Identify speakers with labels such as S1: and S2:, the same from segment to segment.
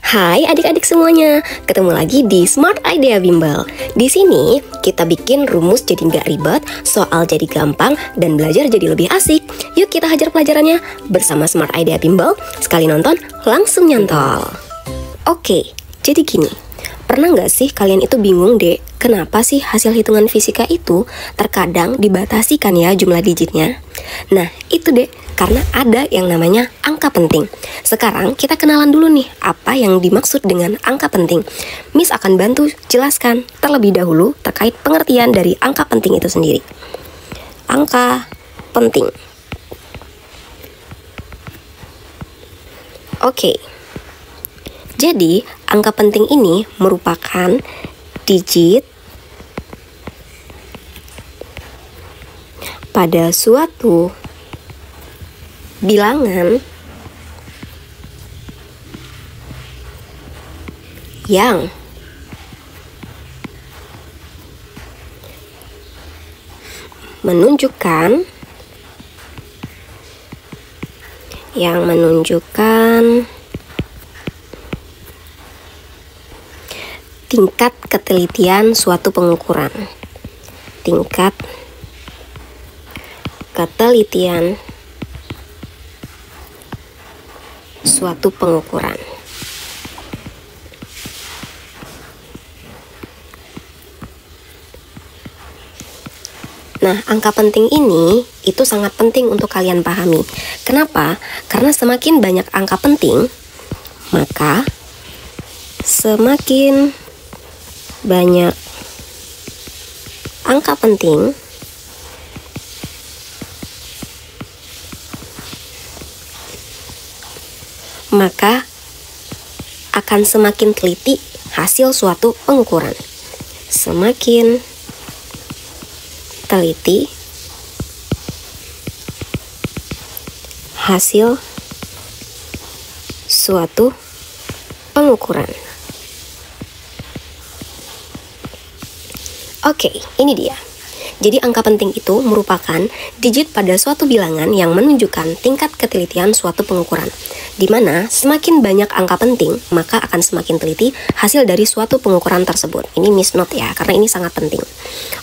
S1: Hai adik-adik semuanya, ketemu lagi di Smart Idea Bimbel. Di sini kita bikin rumus jadi nggak ribet, soal jadi gampang, dan belajar jadi lebih asik. Yuk kita hajar pelajarannya bersama Smart Idea Bimbel. Sekali nonton, langsung nyantol. Oke, jadi gini. Pernah nggak sih kalian itu bingung deh, kenapa sih hasil hitungan fisika itu terkadang dibatasi kan ya jumlah digitnya? Nah, itu deh, karena ada yang namanya angka penting. Sekarang kita kenalan dulu nih, apa yang dimaksud dengan angka penting. Miss akan bantu jelaskan terlebih dahulu terkait pengertian dari angka penting itu sendiri. Angka penting. Oke. Jadi, angka penting ini merupakan digit pada suatu bilangan yang menunjukkan tingkat ketelitian suatu pengukuran. Tingkat ketelitian suatu pengukuran. Nah, angka penting ini itu sangat penting untuk kalian pahami. Kenapa? Karena semakin banyak angka penting, maka semakin banyak angka penting, maka akan semakin teliti hasil suatu pengukuran. Semakin teliti hasil suatu pengukuran. Oke, ini dia. Jadi angka penting itu merupakan digit pada suatu bilangan yang menunjukkan tingkat ketelitian suatu pengukuran. Di mana semakin banyak angka penting, maka akan semakin teliti hasil dari suatu pengukuran tersebut. Ini miss note ya, karena ini sangat penting.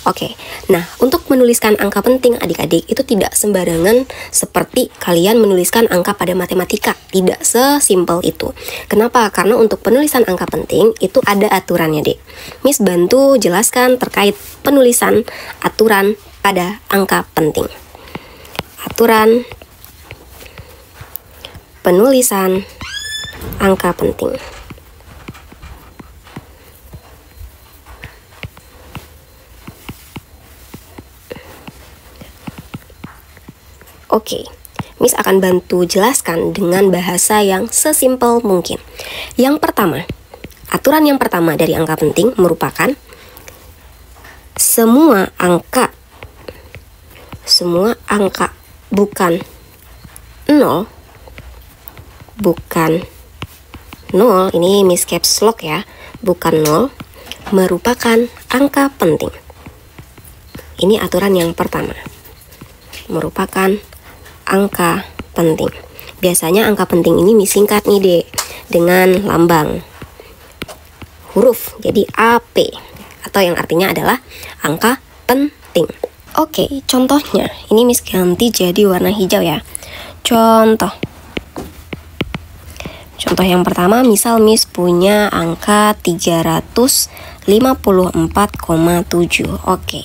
S1: Oke, nah untuk menuliskan angka penting adik-adik itu tidak sembarangan seperti kalian menuliskan angka pada matematika. Tidak sesimpel itu. Kenapa? Karena untuk penulisan angka penting itu ada aturannya dek. Miss bantu jelaskan terkait penulisan aturan pada angka penting. Aturan penulisan angka penting. Oke, Miss akan bantu jelaskan dengan bahasa yang sesimpel mungkin. Yang pertama, aturan yang pertama dari angka penting merupakan semua angka bukan 0, ini Miss caps lock ya, bukan 0, merupakan angka penting. Ini aturan yang pertama, merupakan angka penting. Biasanya angka penting ini disingkat nih dek, dengan lambang huruf, jadi AP, atau yang artinya adalah angka penting. Oke, contohnya, ini Miss ganti jadi warna hijau ya. Contoh yang pertama, misal Miss punya angka 354,7. Oke,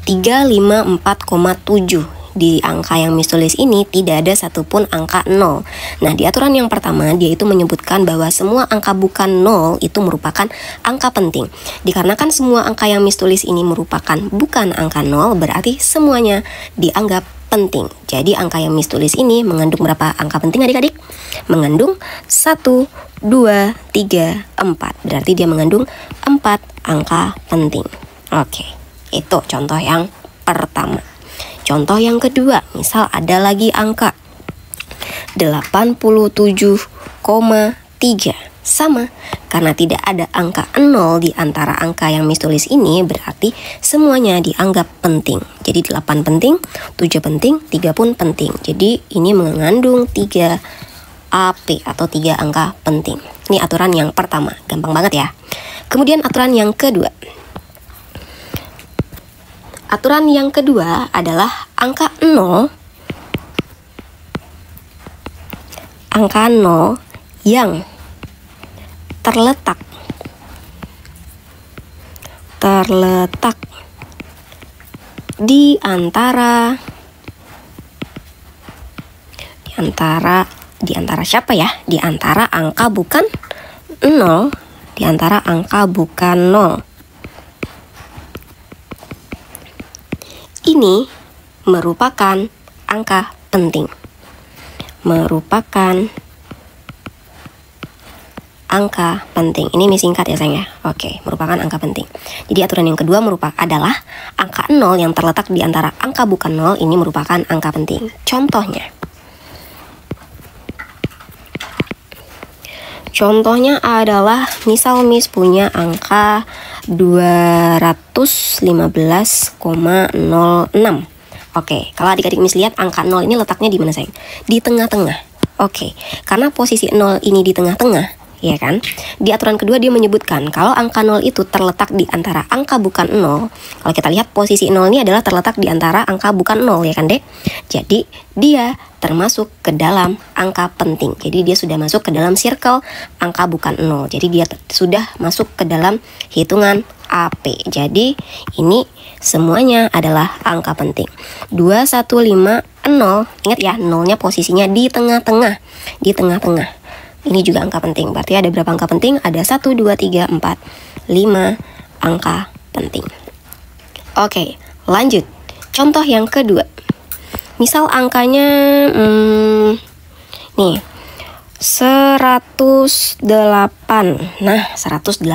S1: 354,7. Di angka yang Miss tulis ini tidak ada satupun angka 0. Nah, di aturan yang pertama dia itu menyebutkan bahwa semua angka bukan 0 itu merupakan angka penting. Dikarenakan semua angka yang Miss tulis ini merupakan bukan angka 0, berarti semuanya dianggap penting. Jadi angka yang Miss tulis ini mengandung berapa angka penting adik-adik? Mengandung 1, 2, 3, 4. Berarti dia mengandung 4 angka penting. Oke, itu contoh yang pertama. Contoh yang kedua, misal ada lagi angka 87,3. Sama, karena tidak ada angka 0 di antara angka yang Miss tulis ini, berarti semuanya dianggap penting. Jadi 8 penting, 7 penting, 3 pun penting. Jadi ini mengandung 3 AP atau 3 angka penting. Ini aturan yang pertama, gampang banget ya. Kemudian aturan yang kedua. Aturan yang kedua adalah angka 0 yang terletak di antara siapa ya? Di antara angka bukan 0, di antara angka bukan 0. Ini merupakan angka penting. Angka penting. Ini singkat ya sayang ya. Oke, merupakan angka penting. Jadi aturan yang kedua adalah angka 0 yang terletak di antara angka bukan 0 ini merupakan angka penting. Contohnya adalah misal Miss punya angka 215,06. Oke, kalau adik-adik Miss lihat angka 0 ini letaknya di mana sayang? Di tengah-tengah. Oke, karena posisi 0 ini di tengah-tengah, ya kan? Di aturan kedua dia menyebutkan kalau angka 0 itu terletak di antara angka bukan 0. Kalau kita lihat posisi 0 ini adalah terletak di antara angka bukan 0, ya kan Dek? Jadi dia termasuk ke dalam angka penting. Jadi dia sudah masuk ke dalam circle angka bukan 0. Jadi dia sudah masuk ke dalam hitungan AP. Jadi ini semuanya adalah angka penting. 2150, ingat ya, 0-nya posisinya di tengah-tengah. Ini juga angka penting. Berarti ada berapa angka penting? Ada 1, 2, 3, 4, 5 angka penting. Oke, lanjut. Contoh yang kedua. Misal angkanya nih 108. Nah, 108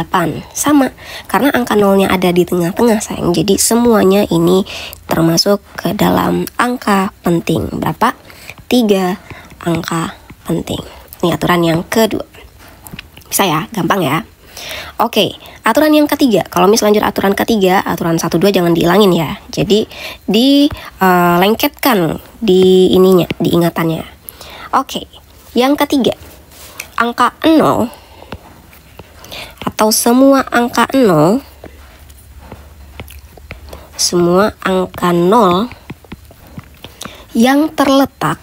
S1: sama karena angka 0-nya ada di tengah-tengah sayang. Jadi semuanya ini termasuk ke dalam angka penting. Berapa? 3 angka penting. Ini aturan yang kedua. Bisa ya? Gampang ya? Oke, aturan yang ketiga. Kalau misalnya lanjut aturan ketiga, aturan 1, 2 jangan dihilangin ya. Jadi dilengketkan di ininya, di ingatannya. Oke, yang ketiga. Angka 0 atau semua angka 0 yang terletak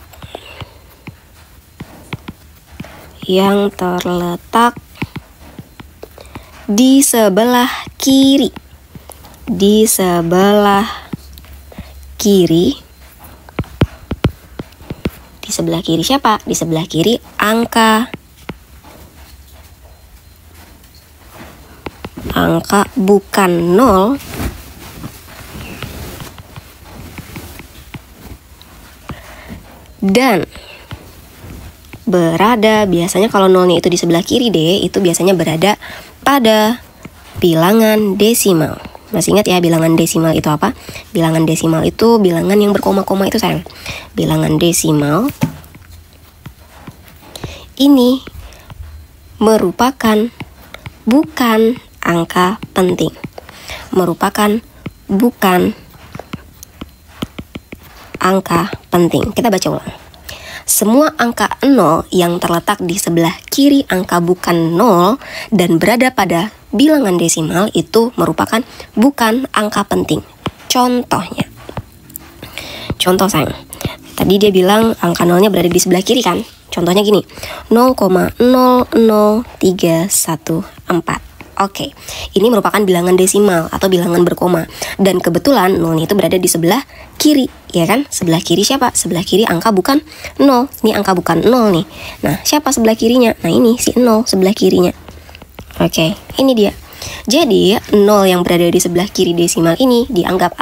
S1: di sebelah kiri. Di sebelah kiri siapa? Di sebelah kiri angka bukan 0 dan berada, biasanya kalau 0-nya itu di sebelah kiri deh, itu biasanya berada pada bilangan desimal. Masih ingat ya bilangan desimal itu apa? Bilangan desimal itu bilangan yang berkoma-koma itu sayang. Bilangan desimal ini merupakan bukan angka penting. Bukan angka penting. Kita baca ulang. Semua angka 0 yang terletak di sebelah kiri angka bukan 0 dan berada pada bilangan desimal itu merupakan bukan angka penting. Contoh sayang. Tadi dia bilang angka 0-nya berada di sebelah kiri kan? Contohnya gini, 0,00314. Oke, ini merupakan bilangan desimal atau bilangan berkoma. Dan kebetulan 0 itu berada di sebelah kiri, ya kan? Sebelah kiri siapa? Sebelah kiri angka bukan 0. Ini angka bukan 0 nih. Nah, siapa sebelah kirinya? Nah, ini si 0 sebelah kirinya. Oke, ini dia. Jadi, 0 yang berada di sebelah kiri desimal ini dianggap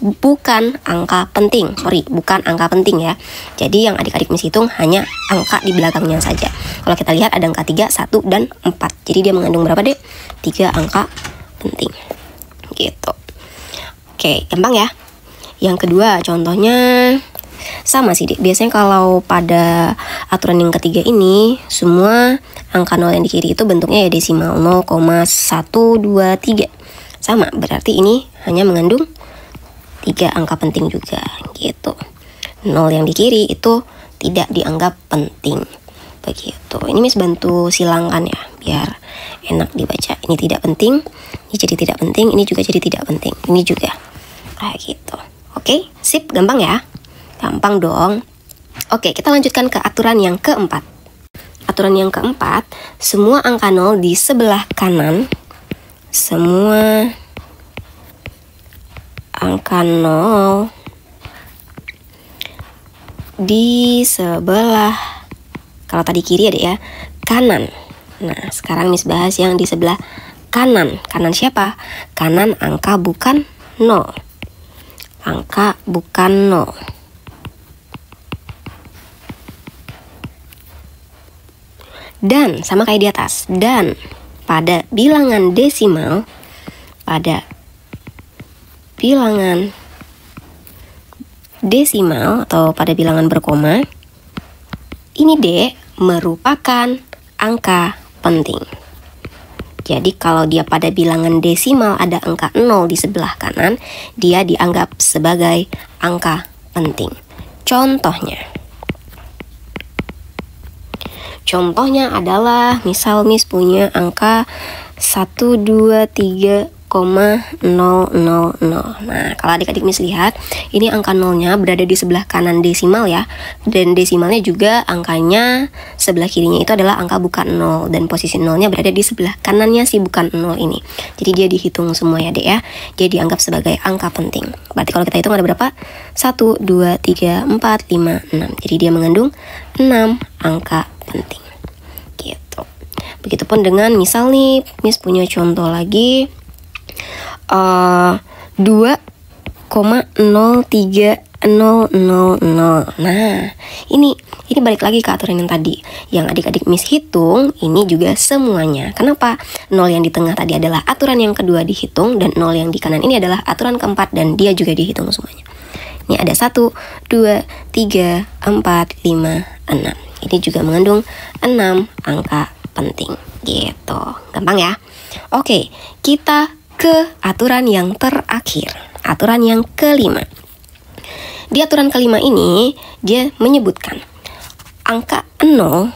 S1: bukan angka penting. Bukan angka penting ya. Jadi, yang adik-adik Miss hitung hanya angka di belakangnya saja. Kalau kita lihat ada angka 3, 1, dan 4. Jadi, dia mengandung berapa deh? 3 angka penting. Gitu. Oke, gampang ya. Yang kedua, contohnya sama sih, Dek. Biasanya kalau pada aturan yang ketiga ini, semua angka 0 yang di kiri itu bentuknya ya desimal 0,123. Sama, berarti ini hanya mengandung 3 angka penting juga, gitu. 0 yang di kiri itu tidak dianggap penting. begitu. Ini Miss bantu silangkan ya, biar enak dibaca. Ini tidak penting, ini jadi tidak penting, ini juga jadi tidak penting, ini juga kayak gitu. Oke, sip, gampang ya, gampang dong. Oke, kita lanjutkan ke aturan yang keempat. Aturan yang keempat, semua angka 0 di sebelah kanan, semua angka 0 di sebelah, kalau tadi kiri ada ya, kanan. Nah, sekarang Miss bahas yang di sebelah kanan. Kanan siapa? Kanan angka bukan 0. Angka bukan 0. Dan sama kayak di atas. Dan pada bilangan desimal, pada bilangan desimal atau pada bilangan berkoma, ini D merupakan angka penting. Jadi kalau dia pada bilangan desimal ada angka 0 di sebelah kanan, dia dianggap sebagai angka penting. Contohnya adalah misal Miss punya angka 123,000. Nah, kalau adik-adik Miss lihat, ini angka 0-nya berada di sebelah kanan desimal ya. Dan desimalnya juga angkanya sebelah kirinya itu adalah angka bukan 0. Dan posisi 0-nya berada di sebelah kanannya si bukan 0 ini. Jadi dia dihitung semua ya dek ya. Dia dianggap sebagai angka penting. Berarti kalau kita hitung ada berapa? 1, 2, 3, 4, 5, 6. Jadi dia mengandung 6 angka penting. Gitu. Begitupun dengan misal nih, Miss punya contoh lagi. 2,03000. Nah, ini balik lagi ke aturan yang tadi. Yang adik-adik Miss hitung, ini juga semuanya. Kenapa? 0 yang di tengah tadi adalah aturan yang kedua dihitung, dan 0 yang di kanan ini adalah aturan keempat, dan dia juga dihitung semuanya. Ini ada 1, 2, 3, 4, 5, 6. Ini juga mengandung 6 angka penting. Gitu. Gampang ya? Oke, kita ke aturan yang terakhir, aturan yang kelima. Di aturan kelima ini dia menyebutkan angka 0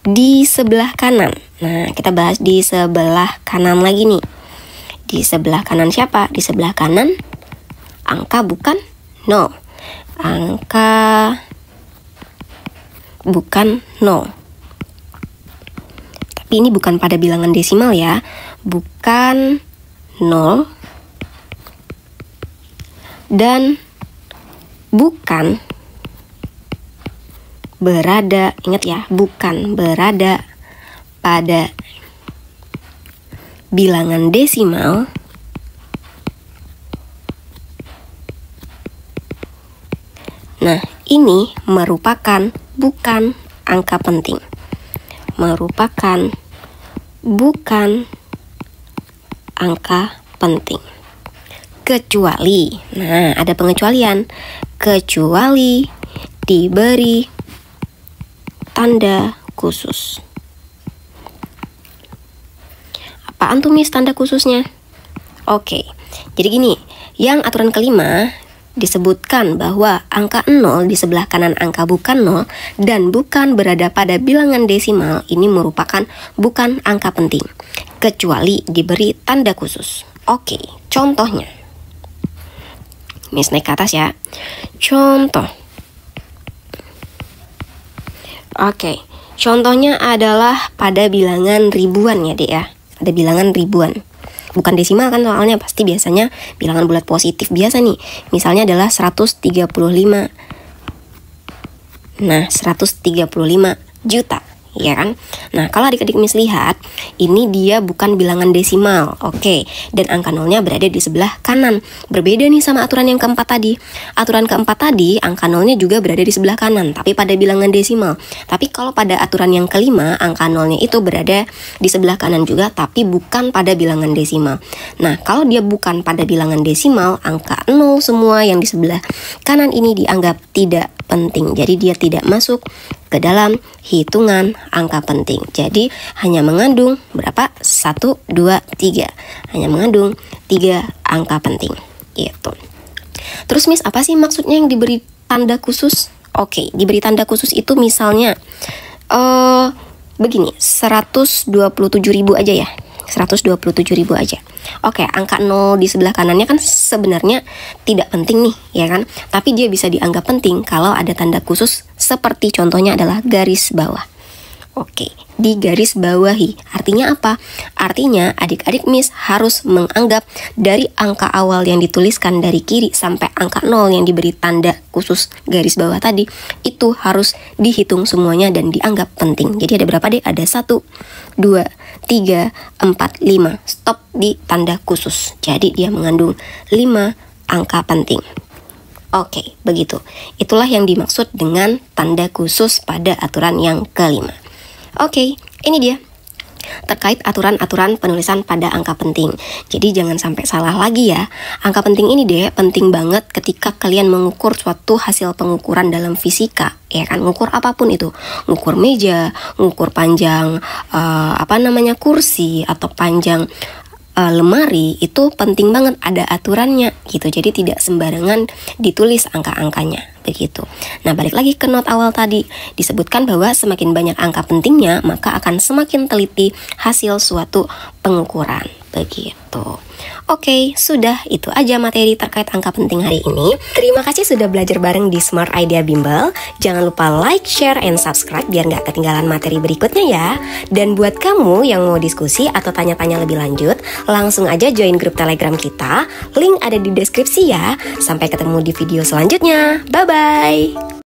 S1: di sebelah kanan. Nah, kita bahas di sebelah kanan lagi nih. Di sebelah kanan siapa? Di sebelah kanan angka bukan 0. Angka bukan 0. Ini bukan pada bilangan desimal ya, bukan 0 dan bukan berada, ingat ya, bukan berada pada bilangan desimal Nah, ini merupakan bukan angka penting. Merupakan bukan angka penting. Kecuali, nah ada pengecualian, kecuali diberi tanda khusus. Apaan tuh Miss tanda khususnya? Oke, jadi gini, yang aturan kelima disebutkan bahwa angka 0 di sebelah kanan angka bukan 0 dan bukan berada pada bilangan desimal ini merupakan bukan angka penting kecuali diberi tanda khusus. Oke, contohnya Miss naik ke atas ya. Contoh. Oke, contohnya adalah pada bilangan ribuan ya Dek ya. Pada bilangan ribuan. Bukan desimal kan soalnya, pasti biasanya bilangan bulat positif biasa nih. Misalnya adalah 135. Nah, 135 juta, ya kan? Nah, kalau adik-adik Miss lihat, ini dia bukan bilangan desimal. Oke, dan angka nolnya berada di sebelah kanan. Berbeda nih sama aturan yang keempat tadi. Aturan keempat tadi, angka nolnya juga berada di sebelah kanan, tapi pada bilangan desimal. Tapi kalau pada aturan yang kelima, angka nolnya itu berada di sebelah kanan juga, tapi bukan pada bilangan desimal. Nah, kalau dia bukan pada bilangan desimal, angka 0 semua yang di sebelah kanan ini dianggap tidak penting. Jadi dia tidak masuk ke dalam hitungan angka penting. Jadi hanya mengandung berapa? 1, 2, 3. Hanya mengandung 3 angka penting. Gitu. Terus Miss, apa sih maksudnya yang diberi tanda khusus? Oke, diberi tanda khusus itu misalnya begini, 127.000 aja ya. 127.000 aja. Oke, angka 0 di sebelah kanannya kan sebenarnya tidak penting nih, ya kan? Tapi dia bisa dianggap penting kalau ada tanda khusus seperti contohnya adalah garis bawah. Oke, di garis bawahi. Artinya apa? Artinya adik-adik Miss harus menganggap dari angka awal yang dituliskan dari kiri sampai angka 0 yang diberi tanda khusus garis bawah tadi, itu harus dihitung semuanya dan dianggap penting. Jadi ada berapa deh? Ada 1, 2, 3, 4, 5. Stop di tanda khusus. Jadi dia mengandung 5 angka penting. Oke, begitu. Itulah yang dimaksud dengan tanda khusus pada aturan yang kelima. Oke, ini dia terkait aturan-aturan penulisan pada angka penting. Jadi jangan sampai salah lagi ya. Angka penting ini deh penting banget ketika kalian mengukur suatu hasil pengukuran dalam fisika, ya kan? Ngukur apapun itu, ngukur meja, ngukur panjang kursi atau panjang lemari, itu penting banget ada aturannya gitu. Jadi tidak sembarangan ditulis angka-angkanya begitu. Nah, balik lagi ke not awal tadi, disebutkan bahwa semakin banyak angka pentingnya maka akan semakin teliti hasil suatu pengukuran begitu. Oke, sudah itu aja materi terkait angka penting hari ini. Terima kasih sudah belajar bareng di Smart Idea Bimbel. Jangan lupa like, share, and subscribe biar nggak ketinggalan materi berikutnya ya. Dan buat kamu yang mau diskusi atau tanya-tanya lebih lanjut, langsung aja join grup Telegram kita. Link ada di deskripsi ya. Sampai ketemu di video selanjutnya. Bye-bye.